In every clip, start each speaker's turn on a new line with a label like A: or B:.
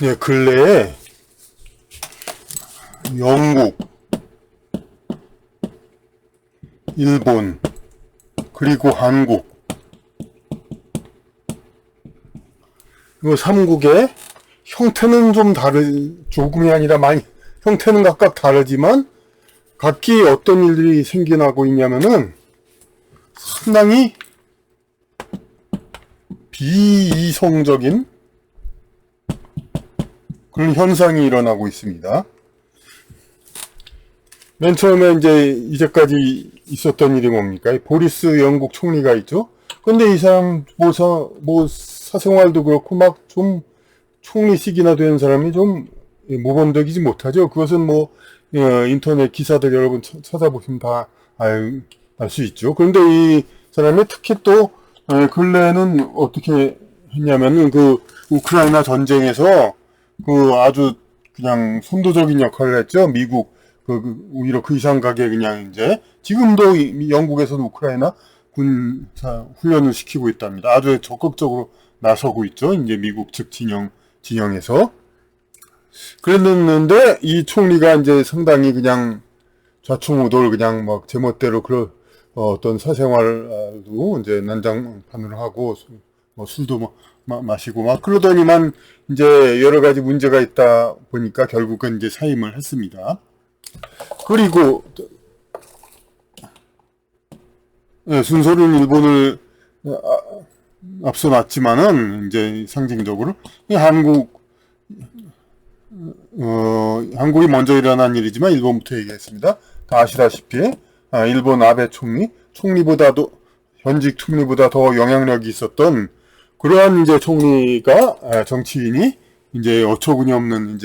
A: 네, 근래에 영국, 일본, 그리고 한국, 이 3국의 형태는 좀 조금이 아니라 많이, 형태는 각각 다르지만, 각기 어떤 일들이 생겨나고 있냐면은, 상당히 비이성적인 그런 현상이 일어나고 있습니다. 맨 처음에 이제까지 있었던 일이 뭡니까? 보리스 영국 총리가 있죠? 근데 이 사람, 사생활도 그렇고, 총리직이나 된 사람이 좀 모범적이지 못하죠. 그것은 인터넷 기사들 여러분 찾아보시면 다 알 수 있죠. 그런데 이 사람이 특히 또, 근래에는 어떻게 했냐면은, 우크라이나 전쟁에서, 아주 그냥 선도적인 역할을 했죠. 미국, 오히려 그 이상 가게 그냥 지금도 영국에서는 우크라이나 군사 훈련을 시키고 있답니다. 아주 적극적으로 나서고 있죠. 미국 측 진영에서. 그랬는데, 이 총리가 상당히 그냥 좌충우돌 그냥 제멋대로 어떤 사생활도 난장판을 하고, 술도 마시고 그러더니만 여러 가지 문제가 있다 보니까 결국은 사임을 했습니다. 그리고 순서는 일본을 앞서 놨지만은 상징적으로 한국이 먼저 일어난 일이지만 일본부터 얘기했습니다. 다 아시다시피 일본 아베 현직 총리보다 더 영향력이 있었던 그러한 총리가 정치인이 어처구니 없는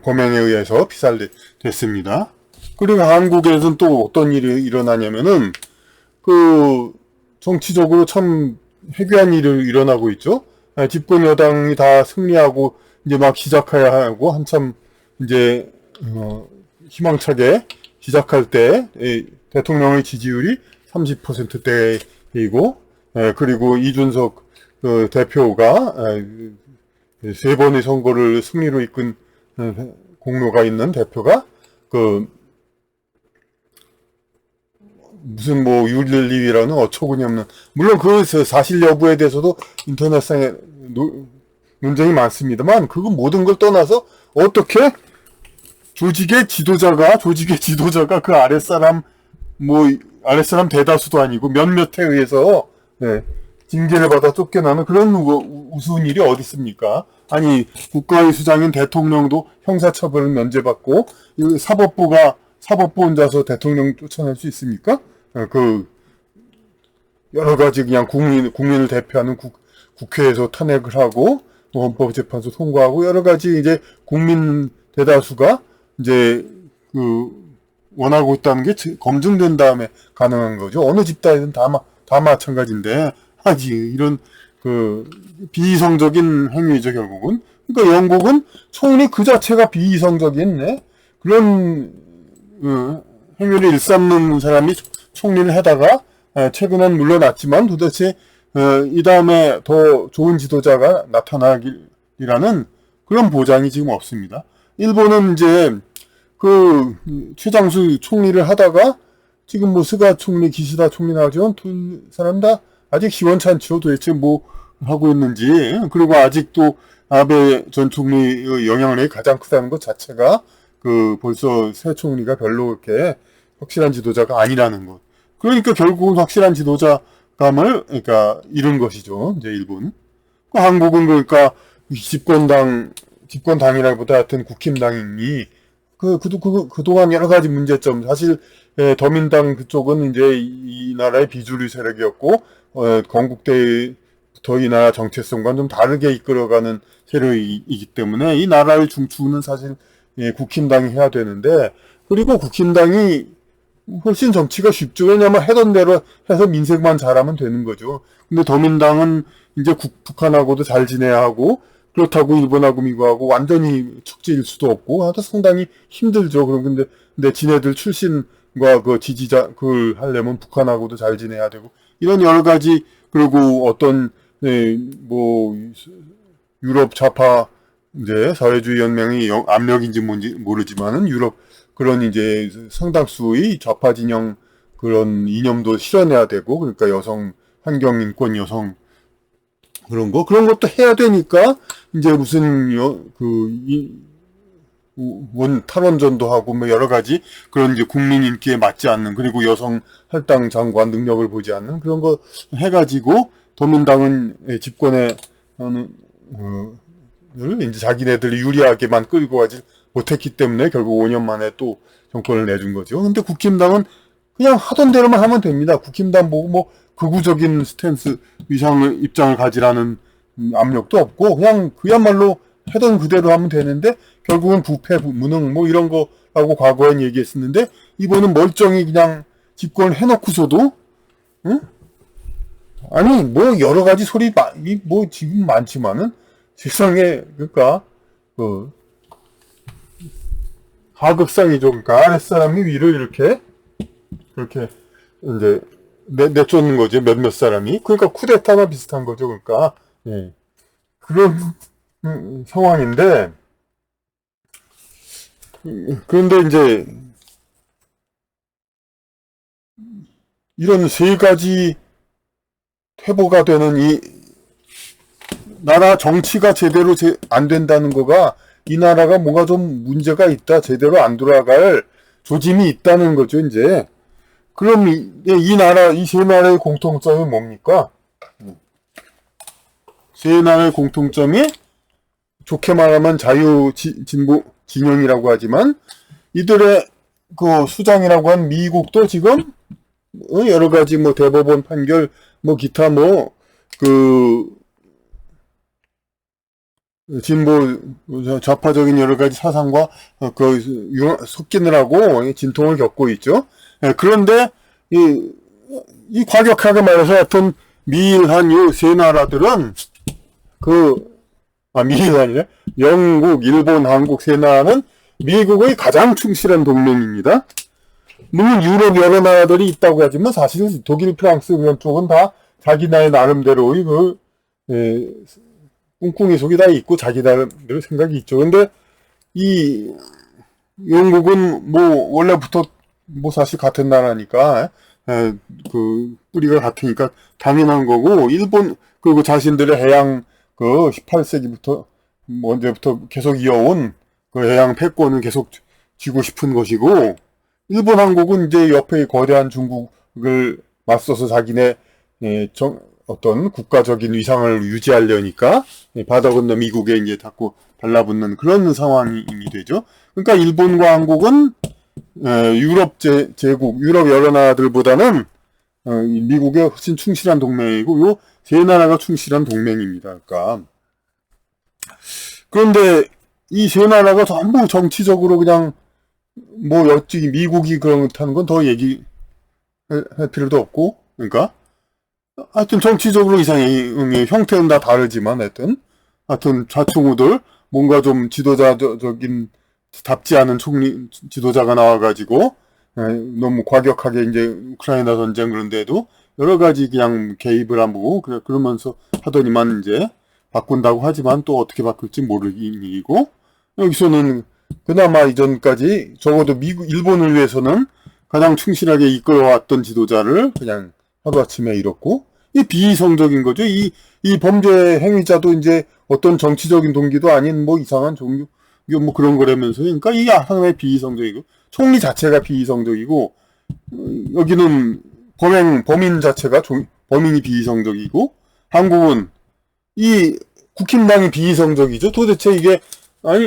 A: 범행에 의해서 피살됐습니다. 그리고 한국에서는 또 어떤 일이 일어나냐면은 정치적으로 참 해괴한 일이 일어나고 있죠. 집권 여당이 다 승리하고 막 시작해야 하고 한참 희망차게 시작할 때 대통령의 지지율이 30%대이고 그리고 이준석 대표가 3번의 선거를 승리로 이끈 공로가 있는 대표가 무슨 윤리위라는 어처구니 없는, 물론 그 사실 여부에 대해서도 인터넷상에 논쟁이 많습니다만 그건 모든 걸 떠나서 어떻게 조직의 지도자가 그 아랫사람 대다수도 아니고 몇몇에 의해서 징계를 받아 쫓겨나는 그런 우스운 일이 어디 있습니까? 아니, 국가의 수장인 대통령도 형사처벌을 면제받고 사법부 혼자서 대통령 쫓아낼 수 있습니까? 여러 가지 그냥 국민을 대표하는 국회에서 탄핵을 하고 헌법재판소 통과하고 여러 가지 국민 대다수가 원하고 있다는 게 검증된 다음에 가능한 거죠. 어느 집단이든 다 마찬가지인데, 이런 비이성적인 행위죠, 결국은. 그러니까 영국은 총리 그 자체가 비이성적인 그런 행위를 일삼는 사람이 총리를 하다가 최근엔 물러났지만 도대체 이 다음에 더 좋은 지도자가 나타나기라는 그런 보장이 지금 없습니다. 일본은 최장수 총리를 하다가 지금 스가 총리, 기시다 총리 나오죠. 두 사람 다 아직 시원찮죠. 도대체 하고 있는지. 그리고 아직도 아베 전 총리의 영향력이 가장 크다는 것 자체가 벌써 새 총리가 별로 그렇게 확실한 지도자가 아니라는 것. 그러니까 결국은 확실한 지도자감을 잃은 것이죠. 일본. 한국은 그러니까 집권당이라기보다 하여튼 국힘당이 그동안 여러 가지 문제점, 사실, 더민당 그쪽은 이 나라의 비주류 세력이었고, 건국대부터 이 나라 정체성과는 좀 다르게 이끌어가는 세력이기 때문에, 이 나라의 중추는 사실, 국힘당이 해야 되는데, 그리고 국힘당이 훨씬 정치가 쉽죠. 왜냐면 하던 대로 해서 민생만 잘하면 되는 거죠. 근데 더민당은 북한하고도 잘 지내야 하고, 그렇다고 일본하고 미국하고 완전히 척지일 수도 없고, 하여튼 상당히 힘들죠. 근데 지네들 출신과 지지자, 하려면 북한하고도 잘 지내야 되고, 이런 여러 가지, 그리고 어떤, 뭐 유럽 좌파 이제 사회주의 연맹이 압력인지 뭔지 모르지만은 유럽 그런 이제 상당수의 좌파 진영 그런 이념도 실현해야 되고 그러니까 여성 환경 인권 여성 그런 것도 해야 되니까 이제 무슨 탈원전도 하고 뭐 여러 가지 그런 이제 국민 인기에 맞지 않는 그리고 여성 할당 장관 능력을 보지 않는 그런 거 해가지고 더민당은 집권에 이제 자기네들이 유리하게만 끌고 가지 못했기 때문에 결국 5년 만에 또 정권을 내준 거죠. 근데 국힘당은 그냥 하던 대로만 하면 됩니다. 국힘당 보고 뭐 극우적인 스탠스 입장을 가지라는 압력도 없고 그냥 그야말로 하던 그대로 하면 되는데 결국은 부패, 무능 뭐 이런 거라고 과거엔 얘기했었는데 이번은 멀쩡히 그냥 집권을 해놓고서도 응? 아니 뭐 여러 가지 소리 뭐 지금 많지만은 세상에 그러니까 그 하극상이죠. 그러니까 아랫사람이 위를 이렇게 그렇게 이제 내쫓는 거죠. 몇몇 사람이. 그러니까 쿠데타나 비슷한 거죠. 그러니까 예. 그런 상황인데 그런데 이제 이런 세 가지 퇴보가 되는 이 나라 정치가 제대로 안 된다는 거가 이 나라가 뭔가 좀 문제가 있다, 제대로 안 돌아갈 조짐이 있다는 거죠, 이제. 그럼 이 나라, 이 세 나라의 공통점이 뭡니까? 세 나라의 공통점이 좋게 말하면 진보 진영이라고 하지만 이들의 그 수장이라고 한 미국도 지금 여러 가지 뭐 대법원 판결 뭐 기타 뭐 그 진보 좌파적인 여러 가지 사상과 섞이느라고 진통을 겪고 있죠. 그런데 이 과격하게 말해서 하여튼 미일한 요 세 나라들은 미일 아니라 영국, 일본, 한국 세 나라는 미국의 가장 충실한 동맹입니다. 물론 유럽 여러 나라들이 있다고 하지만 사실 독일, 프랑스 이런 쪽은 다 자기 나름대로의 꿍꿍이 속이 다 있고 자기 나름대로 생각이 있죠. 근데 이 영국은 뭐 원래부터 뭐 사실 같은 나라니까 그 뿌리가 같으니까 당연한 거고 일본 그리고 자신들의 해양 그 18세기부터 뭐 언제부터 계속 이어온 그 해양 패권을 계속 쥐고 싶은 것이고 일본 한국은 이제 옆에 거대한 중국을 맞서서 자기네 어떤 국가적인 위상을 유지하려니까 바다 건너 미국에 이제 자꾸 달라붙는 그런 상황이 되죠. 그러니까 일본과 한국은 유럽 제국, 유럽 여러 나라들보다는 미국에 훨씬 충실한 동맹이고 요 세 나라가 충실한 동맹입니다. 그러니까 그런데 이 세 나라가 전부 정치적으로 그냥 뭐 미국이 그렇다는 건 더 얘기할 필요도 없고 그러니까 하여튼 정치적으로 이상해 형태는 다 다르지만 하여튼 좌충우돌 뭔가 좀 지도자적인 답지 않은 지도자가 나와가지고 너무 과격하게 이제 우크라이나 전쟁 그런데도 여러 가지 그냥 개입을 안 보고 그러면서 하더니만 이제 바꾼다고 하지만 또 어떻게 바꿀지 모르긴 일이고 여기서는 그나마 이전까지 적어도 일본을 위해서는 가장 충실하게 이끌어왔던 지도자를 그냥 하루아침에 잃었고 이 비이성적인 거죠. 이 범죄 행위자도 이제 어떤 정치적인 동기도 아닌 뭐 이상한 종교 뭐 그런 거라면서 그러니까 이게 하나의 비이성적이고 총리 자체가 비이성적이고 여기는 범인 자체가 범인이 비이성적이고 한국은 이 국힘당이 비이성적이죠. 도대체 이게 아니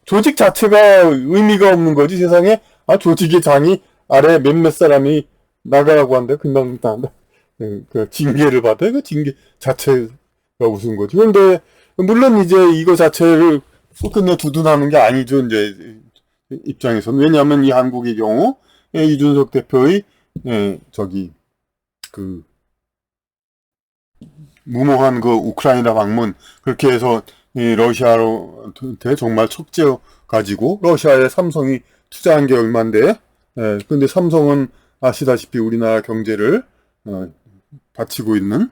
A: 조직 자체가 의미가 없는 거지 세상에 조직의 장이 아래 몇몇 사람이 나가라고 한대 금방 나간다. 그 징계를 받아 그 징계 자체가 무슨 거지. 그런데 물론 이제 이거 자체를 끝내 두둔하는 게 아니죠. 이제 입장에서는 왜냐하면 이 한국의 경우 이준석 대표의 그 무모한 그 우크라이나 방문 그렇게 해서 러시아한테 정말 척죄 가지고 러시아에 삼성이 투자한 게 얼만데 근데 삼성은 아시다시피 우리나라 경제를 바치고 있는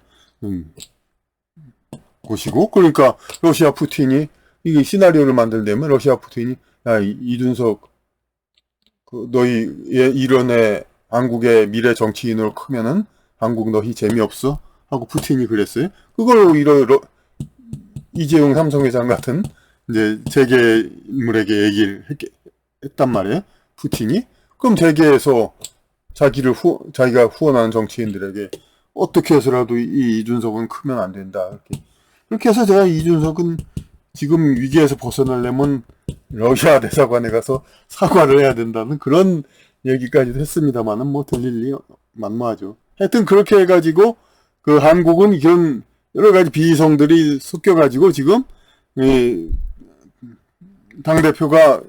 A: 곳이고, 그러니까 러시아 푸틴이 이게 시나리오를 만들려면 러시아 푸틴이 야 이준석 너희 이런애 한국의 미래 정치인으로 크면은 한국 너희 재미없어 하고 푸틴이 그랬어요. 그걸 이재용 삼성회장 같은 이제 재계 인물에게 얘기를 했단 말이에요. 푸틴이. 그럼 재계에서 자기가 후원하는 정치인들에게 어떻게 해서라도 이 이준석은 크면 안 된다. 그렇게 해서 제가 이준석은 지금 위기에서 벗어나려면 러시아 대사관에 가서 사과를 해야 된다는 그런 얘기까지도 했습니다만은 뭐 들릴 리 만무하죠. 하여튼 그렇게 해가지고 그 한국은 이런 여러 가지 비이성들이 섞여가지고 지금 당대표가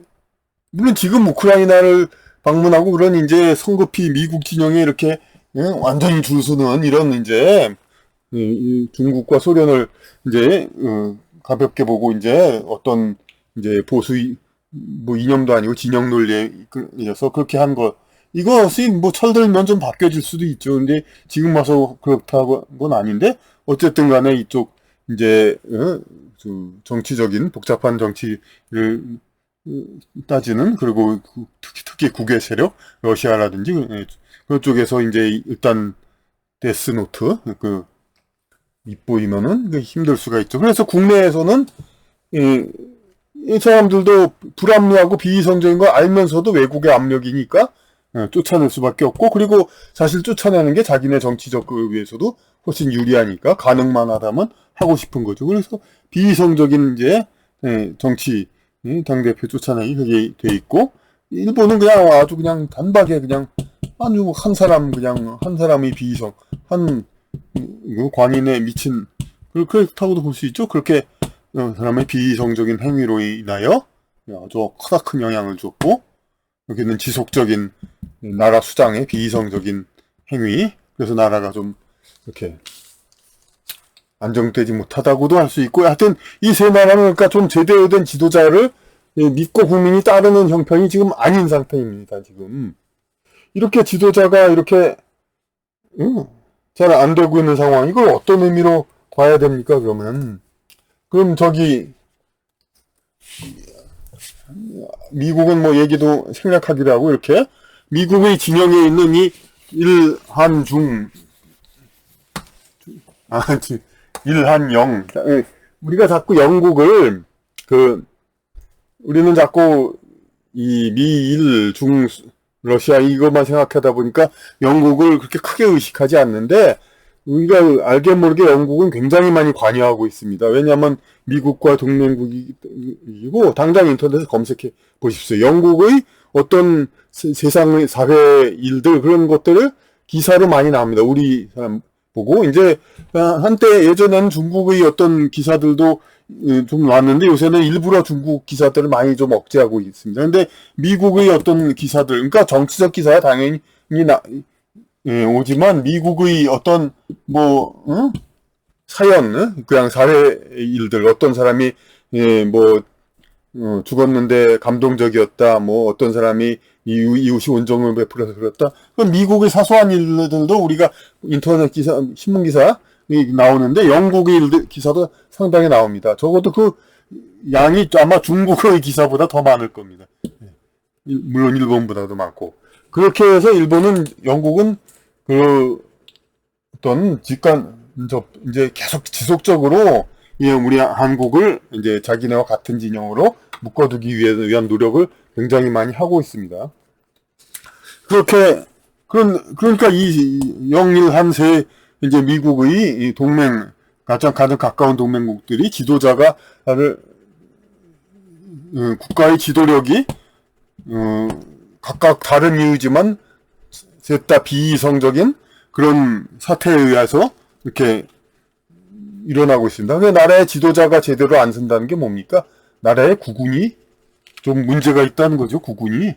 A: 물론 지금 우크라이나를 방문하고 그런 이제 성급히 미국 진영에 이렇게 완전히 줄 서는 이런 이제 중국과 소련을 이제 가볍게 보고 이제 어떤 이제 보수 뭐 이념도 아니고 진영 논리에서 그렇게 한 거 이것이 뭐 철들면 좀 바뀌어질 수도 있죠. 근데 지금 와서 그렇다고는 아닌데 어쨌든 간에 이쪽 이제 정치적인 복잡한 정치를 따지는 그리고 특히 국외 세력 러시아라든지 그쪽에서 이제 일단 데스노트 윗보이면은 힘들 수가 있죠. 그래서 국내에서는 이 사람들도 불합리하고 비이성적인 걸 알면서도 외국의 압력이니까 쫓아낼 수밖에 없고, 그리고 사실 쫓아내는 게 자기네 정치적 그 위해서도 훨씬 유리하니까 가능만 하다면 하고 싶은 거죠. 그래서 비이성적인 이제 정치 당대표 쫓아내기 그게 돼 있고, 일본은 그냥 아주 그냥 단박에 그냥 아주 한 사람이 비이성 관인에 미친 그렇다고도 볼 수 있죠. 그렇게 사람의 비이성적인 행위로 인하여 아주 크나큰 영향을 줬고, 여기는 지속적인 나라 수장의 비이성적인 행위, 그래서 나라가 좀 이렇게 안정되지 못하다고도 할 수 있고, 하여튼 이 세 나라는 그러니까 좀 제대로 된 지도자를 믿고 국민이 따르는 형편이 지금 아닌 상태입니다. 지금 이렇게 지도자가 이렇게 잘 안 되고 있는 상황, 이걸 어떤 의미로 봐야 됩니까? 그럼 저기 미국은 뭐 얘기도 생략하기로 하고, 이렇게 미국의 진영에 있는 이 일한중 일한영, 우리가 자꾸 영국을 우리는 자꾸 이 미일 중 러시아 이것만 생각하다 보니까 영국을 그렇게 크게 의식하지 않는데, 우리가 알게 모르게 영국은 굉장히 많이 관여하고 있습니다. 왜냐하면 미국과 동맹국이고, 당장 인터넷에 검색해 보십시오. 영국의 어떤 세상의 사회 일들 그런 것들을 기사로 많이 나옵니다. 우리 사람 보고 이제 한때 예전에는 중국의 어떤 기사들도 좀 나왔는데 요새는 일부러 중국 기사들을 많이 좀 억제하고 있습니다. 근데 미국의 어떤 기사들, 그러니까 정치적 기사야 당연히 오지만 미국의 어떤 사연, 그냥 사회 일들, 어떤 사람이 죽었는데 감동적이었다, 어떤 사람이 이웃이 온정을 베풀어서 그랬다. 그럼 미국의 사소한 일들도 우리가 인터넷 기사, 신문 기사 나오는데 영국의 기사도 상당히 나옵니다. 적어도 그 양이 아마 중국의 기사보다 더 많을 겁니다. 물론 일본보다도 많고. 그렇게 해서 영국은 어떤 이제 계속 지속적으로 우리 한국을 이제 자기네와 같은 진영으로 묶어두기 위한 노력을 굉장히 많이 하고 있습니다. 그러니까 이 영일한세 이제 미국의 이 가장 가까운 동맹국들이 지도자가 국가의 지도력이 각각 다른 이유지만 셋 다 비이성적인 그런 사태에 의해서 이렇게 일어나고 있습니다. 근데 나라의 지도자가 제대로 안 쓴다는 게 뭡니까? 나라의 국운이 좀 문제가 있다는 거죠. 국운이.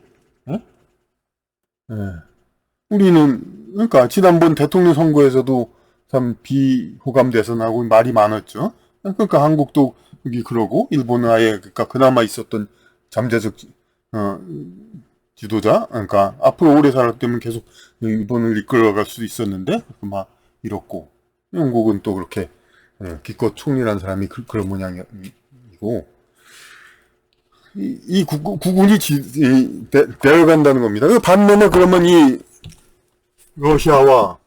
A: 우리는 그러니까 지난번 대통령 선거에서도 참 비호감돼서 나오고 말이 많았죠. 그러니까 한국도 여기 그러고 일본은 아예 그러니까 그나마 있었던 잠재적 지도자, 그러니까 앞으로 오래 살았다면 계속 일본을 이끌어갈 수 있었는데 막 이렇고, 영국은 또 그렇게 기껏 총리라는 사람이 그런 모양이고, 이 국군이 내려간다는 겁니다. 그 반면에 그러면 이 러시아와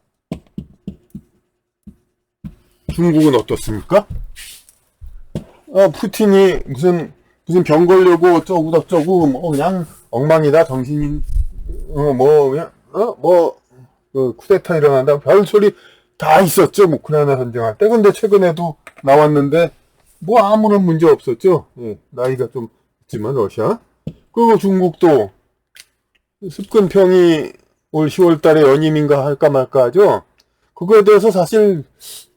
A: 중국은 어떻습니까? 푸틴이 무슨 병 걸려고 어쩌고 저쩌고 뭐 그냥 엉망이다 정신이 뭐 그냥 쿠데타 일어난다 별소리 다 있었죠. 우크라이나 전쟁할 때. 근데 최근에도 나왔는데 뭐 아무런 문제 없었죠. 예, 나이가 좀 있지만 러시아. 그리고 중국도 습근평이 올 10월 달에 연임인가 할까 말까 하죠. 그거에 대해서 사실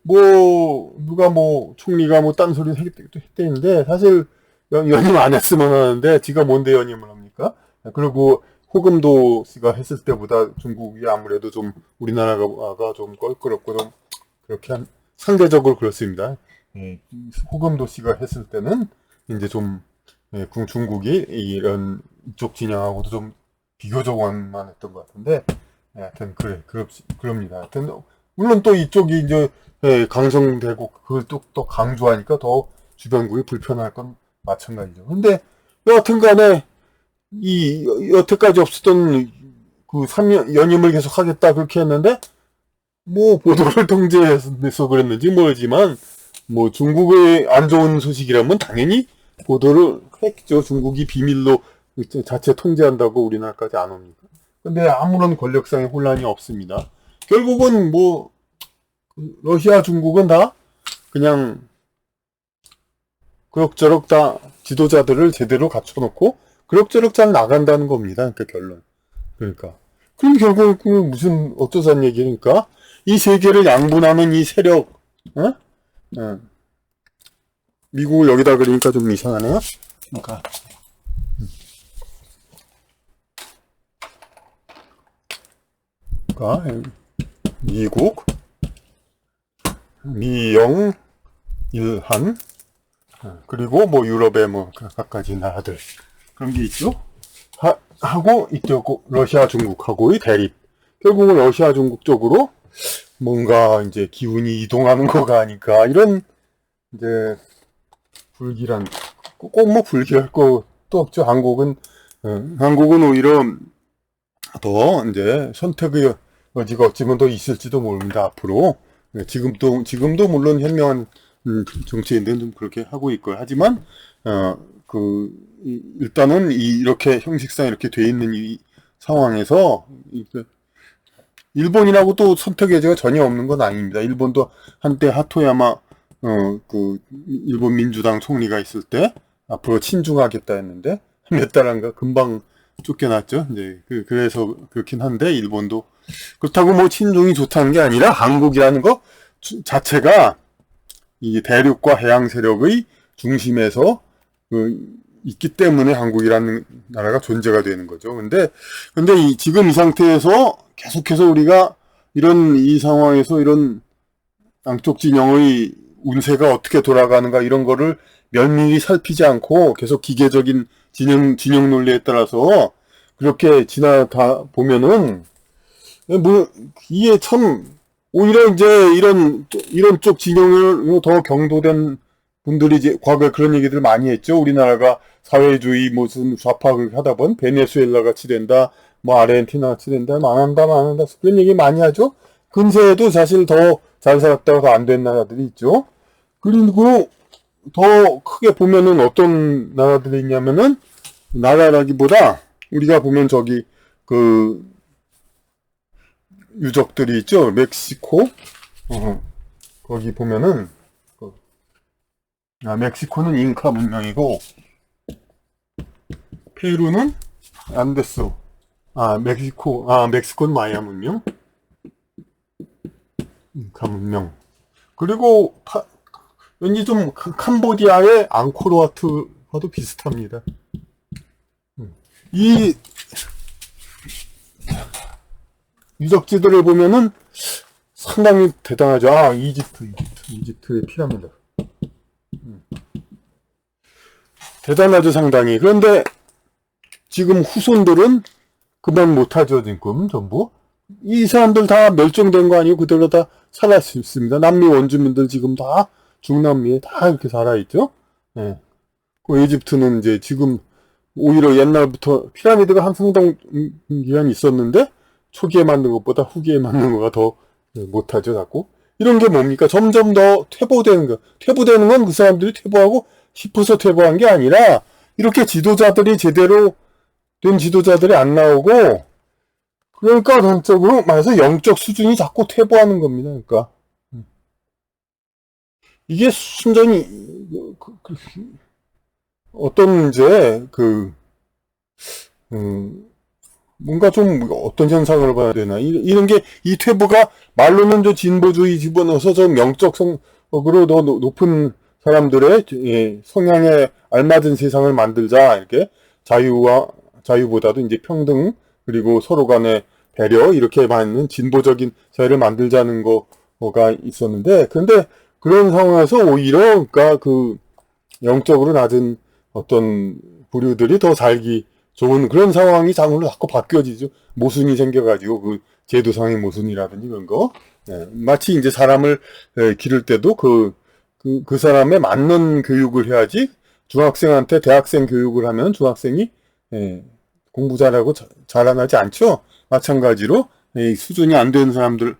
A: 뭐 누가 뭐 총리가 뭐 딴소리 했대는데 사실 연임 안 했으면 하는데 지가 뭔데 연임을 합니까? 그리고 호금도 씨가 했을 때보다 중국이 아무래도 좀 우리나라가 좀 껄끄럽고 좀 그렇게 상대적으로 그렇습니다. 예, 호금도 씨가 했을 때는 이제 좀 중국이 이런 이쪽 진영하고도 좀 비교적 완만했던 것 같은데 하여튼 그럽니다. 하여튼 물론 또 이쪽이 이제 강성되고 그걸 또 강조하니까 더 주변국이 불편할 건 마찬가지죠. 근데 여하튼 간에 여태까지 없었던 그 3년 연임을 계속 하겠다 그렇게 했는데 뭐 보도를 통제해서 그랬는지 모르지만 뭐 중국의 안 좋은 소식이라면 당연히 보도를 했죠. 중국이 비밀로 자체 통제한다고 우리나라까지 안 옵니까? 근데 아무런 권력상의 혼란이 없습니다. 결국은 뭐 러시아, 중국은 다 그냥 그럭저럭 다 지도자들을 제대로 갖춰놓고 그럭저럭 잘 나간다는 겁니다. 그러니까 결론. 그러니까 그럼 결국 무슨 어쩌자는 얘기니까 이 세계를 양분하는 이 세력, 미국을 여기다 그리니까 좀 이상하네요. 그러니까 미국, 미영, 일한, 그리고 뭐 유럽의 뭐 각가지 나라들 그런 게 있죠. 하고 이쪽 러시아 중국하고의 대립. 결국은 러시아 중국 쪽으로 뭔가 이제 기운이 이동하는 거가 아닐까 이런 이제 불길한 꼭 뭐 불길할 것도 없죠. 한국은 오히려 더 이제 선택의 여지가 어찌면 더 있을지도 모릅니다. 앞으로 지금도 물론 현명한 정치인들은 좀 그렇게 하고 있고요. 하지만 일단은 이렇게 형식상 이렇게 돼 있는 이 상황에서 일본이라고 또 선택 여지가 전혀 없는 건 아닙니다. 일본도 한때 하토야마 일본 민주당 총리가 있을 때 앞으로 친중하겠다 했는데 몇 달 안가 금방 쫓겨났죠. 이제 그래서 그렇긴 한데 일본도 그렇다고 뭐 친중이 좋다는 게 아니라 한국이라는 거 자체가 이 대륙과 해양 세력의 중심에서 있기 때문에 한국이라는 나라가 존재가 되는 거죠. 근데 지금 이 상태에서 계속해서 우리가 이 상황에서 이런 양쪽 진영의 운세가 어떻게 돌아가는가 이런 거를 면밀히 살피지 않고 계속 기계적인 진영 논리에 따라서 그렇게 지나다 보면은 뭐 이게 참 오히려 이제 이런 쪽 진영을 더 경도된 분들이 이제 과거에 그런 얘기들 많이 했죠. 우리나라가 사회주의 무슨 좌파를 하다 보면 베네수엘라 같이 된다, 뭐 아르헨티나 같이 된다, 망한다 그런 얘기 많이 하죠. 근세에도 사실 더 잘 살았다가 더 안 된 나라들이 있죠. 그리고 더 크게 보면은 어떤 나라들이 있냐면은 나라라기보다 우리가 보면 저기 유적들이 있죠. 멕시코 거기 보면은 멕시코는 잉카 문명이고 페루는 안데스 멕시코는 마야 문명 잉카 문명 그리고 왠지 좀 캄보디아의 앙코르와트와도 비슷합니다. 이 유적지들을 보면은 상당히 대단하죠. 이집트의 피라미드. 대단하죠, 상당히. 그런데 지금 후손들은 그만 못하죠, 지금 전부. 이 사람들 다 멸종된 거 아니고 그대로 다 살아있습니다. 남미 원주민들 지금 다 중남미에 다 이렇게 살아있죠. 예. 그 이집트는 이제 지금 오히려 옛날부터 피라미드가 한 상당 기간이 있었는데 초기에 만든 것보다 후기에 만든 거가 더 못하죠, 자꾸. 이런 게 뭡니까? 점점 더 퇴보되는 거. 퇴보되는 건 그 사람들이 퇴보하고 싶어서 퇴보한 게 아니라 이렇게 지도자들이 제대로 된 지도자들이 안 나오고 그러니까 전적으로 말해서 영적 수준이 자꾸 퇴보하는 겁니다. 그러니까 이게 순전히 어떤 이제 뭔가 좀 어떤 현상을 봐야 되나 이런 게 이 퇴보가 말로는 저 진보주의 집어넣어서 좀 영적 성으로 더 높은 사람들의 성향에 알맞은 세상을 만들자 이렇게 자유보다도 이제 평등 그리고 서로 간의 배려 이렇게 받는 진보적인 사회를 만들자는 거가 있었는데 근데 그런 상황에서 오히려 그러니까 그 영적으로 낮은 어떤 부류들이 더 살기 좋은 그런 상황이 자꾸 바뀌어지죠. 모순이 생겨가지고 그 제도상의 모순이라든지 그런 거 마치 이제 사람을 기를 때도 그 사람에 맞는 교육을 해야지 중학생한테 대학생 교육을 하면 중학생이 공부 잘하고 자라나지 않죠. 마찬가지로 수준이 안 되는 사람들을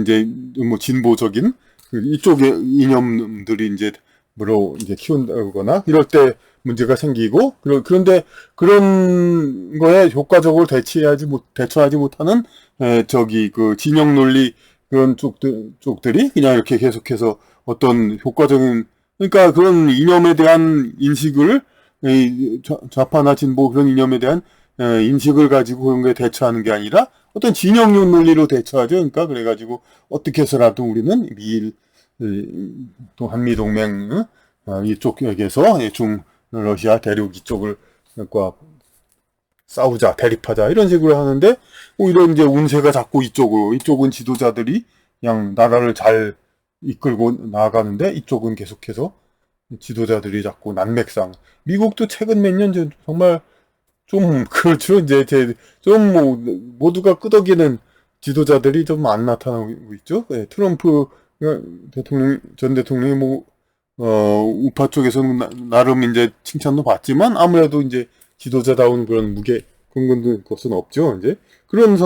A: 이제 뭐 진보적인 이쪽의 이념들이 이제 뭐로 이제 키운다거나 이럴 때 문제가 생기고 그런데 그런 거에 효과적으로 대처하지 못하는 그 진영 논리 그런 쪽들이 그냥 이렇게 계속해서 어떤 효과적인 그러니까 그런 이념에 대한 인식을 좌파나 진보 그런 이념에 대한 인식을 가지고 그런 거에 대처하는 게 아니라 어떤 진영론 논리로 대처하죠. 그러니까 그래가지고 어떻게 해서라도 우리는 미일 또 한미 동맹 이쪽에서 러시아 대륙 이쪽을 싸우자 대립하자 이런 식으로 하는데 오히려 이제 운세가 자꾸 이쪽은 지도자들이 그냥 나라를 잘 이끌고 나아가는데 이쪽은 계속해서 지도자들이 자꾸 난맥상 미국도 최근 몇 년 전 정말 좀 그렇죠 이제 좀 뭐 모두가 끄덕이는 지도자들이 좀 안 나타나고 있죠. 트럼프 전 대통령이 우파 쪽에서는 나름 이제 칭찬도 받지만 아무래도 이제 지도자다운 그런 근거는 것은 없죠. 이제 그런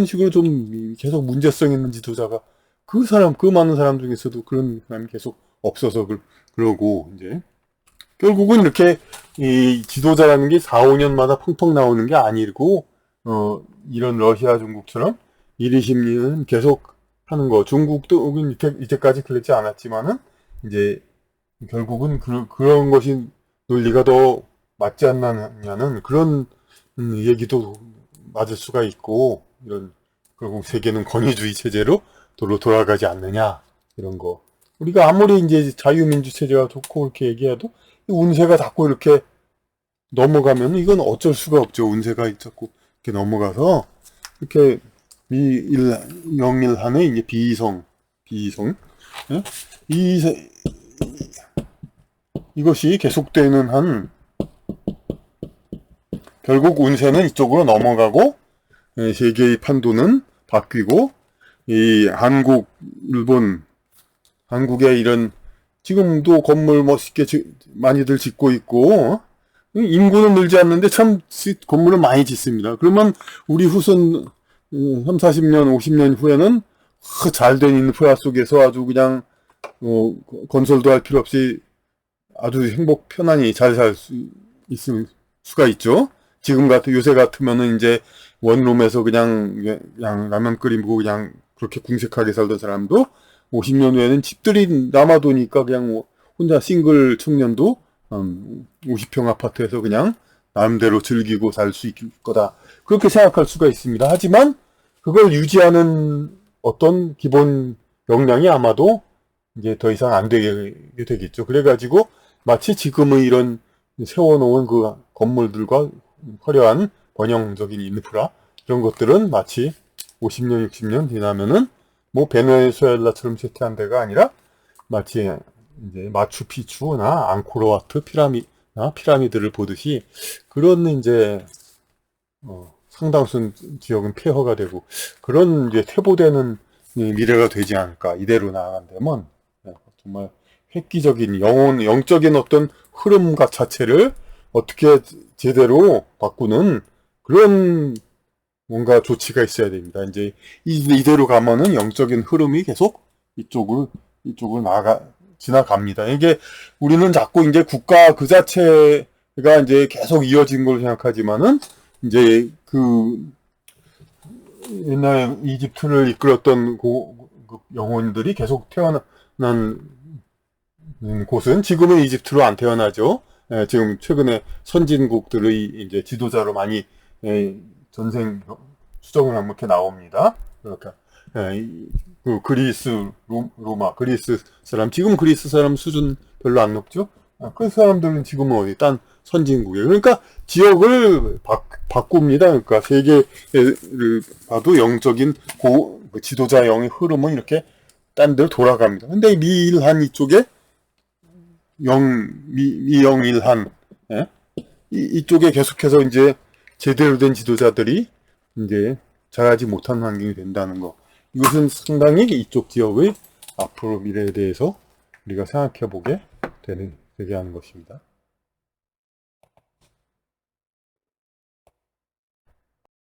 A: 식으로 좀 계속 문제성 있는 지도자가 그 많은 사람 중에서도 그런 사람이 계속 없어서 그러고 이제 결국은 이렇게 이 지도자라는 게 4, 5년마다 펑펑 나오는 게 아니고 이런 러시아 중국처럼 1, 20년 계속 하는 거. 중국도 이때까지 그렇지 않았지만은 이제 결국은 그런 것이 논리가 더 맞지 않느냐는 그런 얘기도 맞을 수가 있고 결국 세계는 권위주의 체제로 돌아가지 않느냐 이런 거. 우리가 아무리 이제 자유민주 체제가 좋고 이렇게 얘기해도 운세가 자꾸 이렇게 넘어가면 이건 어쩔 수가 없죠. 운세가 자꾸 이렇게 넘어가서 이렇게 명일한의 이제 비이성 예? 이것이 계속되는 한 결국 운세는 이쪽으로 넘어가고 세계의 판도는 바뀌고 이 일본 한국의 이런 지금도 건물 멋있게 많이들 짓고 있고 인구는 늘지 않는데 참 건물을 많이 짓습니다. 그러면 우리 후손 3, 40년, 50년 후에는 잘된 인프라 속에서 아주 그냥 건설도 할 필요 없이 아주 편안히 잘 살 있을 수가 있죠. 요새 같으면은 이제 원룸에서 그냥 라면 끓이고 그냥 그렇게 궁색하게 살던 사람도 50년 후에는 집들이 남아도니까 그냥 혼자 싱글 청년도 50평 아파트에서 그냥 나름대로 즐기고 살 수 있을 거다. 그렇게 생각할 수가 있습니다. 하지만 그걸 유지하는 어떤 기본 역량이 아마도 이제 더 이상 안 되게 되겠죠. 그래가지고 마치 지금의 이런 세워놓은 그 건물들과 화려한 번영적인 인프라 이런 것들은 마치 50년, 60년 지나면은 뭐 베네수엘라처럼 쇠퇴한 데가 아니라 마치 이제 마추픽추나 앙코르와트 피라미드를 보듯이 그런 이제 상당수 지역은 폐허가 되고 그런 이제 퇴보되는 미래가 되지 않을까. 이대로 나아간다면 정말 획기적인 영적인 어떤 흐름과 자체를 어떻게 제대로 바꾸는 그런 뭔가 조치가 있어야 됩니다. 이제 이대로 가면은 영적인 흐름이 계속 이쪽을 지나갑니다. 이게 우리는 자꾸 이제 국가 그 자체가 이제 계속 이어진 걸 생각하지만은 이제 그 옛날 이집트를 이끌었던 그 영혼들이 계속 태어난 곳은 지금은 이집트로 안 태어나죠. 지금 최근에 선진국들의 이제 지도자로 많이 전생 수정을 하면 이렇게 나옵니다. 그러니까 그 그리스, 로마, 그리스 사람 지금 그리스 사람 수준 별로 안 높죠. 그 사람들은 지금은 어디 딴 선진국이에요. 그러니까 지역을 바꿉니다. 그러니까 세계를 봐도 영적인 그 지도자 영의 흐름은 이렇게 딴 데로 돌아갑니다. 근데 미일한 이쪽에 미영일한 이쪽에 계속해서 이제 제대로 된 지도자들이 이제 잘하지 못한 환경이 된다는 거. 이것은 상당히 이쪽 지역의 앞으로 미래에 대해서 우리가 생각해 보게 되게 하는 것입니다.